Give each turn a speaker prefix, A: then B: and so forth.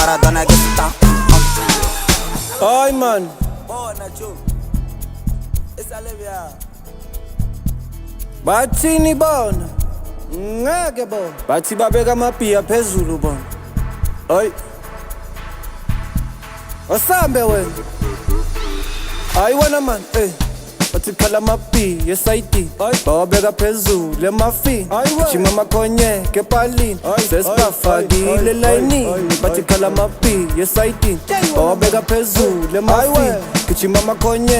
A: Maradona get down.
B: Ay man,
A: Bona Joe, esalevya.
B: bathini bona ngeke bona, bathi babeka amabhiya phezulu bona. Ay, wasambe wena. Hayi wena man, bathi khala amabhiya esayidini, bawabeka phezulu emafini, jima amakhonyeke epalini, sesibafakile elayinini. Bathi khala amabhiya esayidini, bawabeka phezulu emafini, gijima amakhonyeke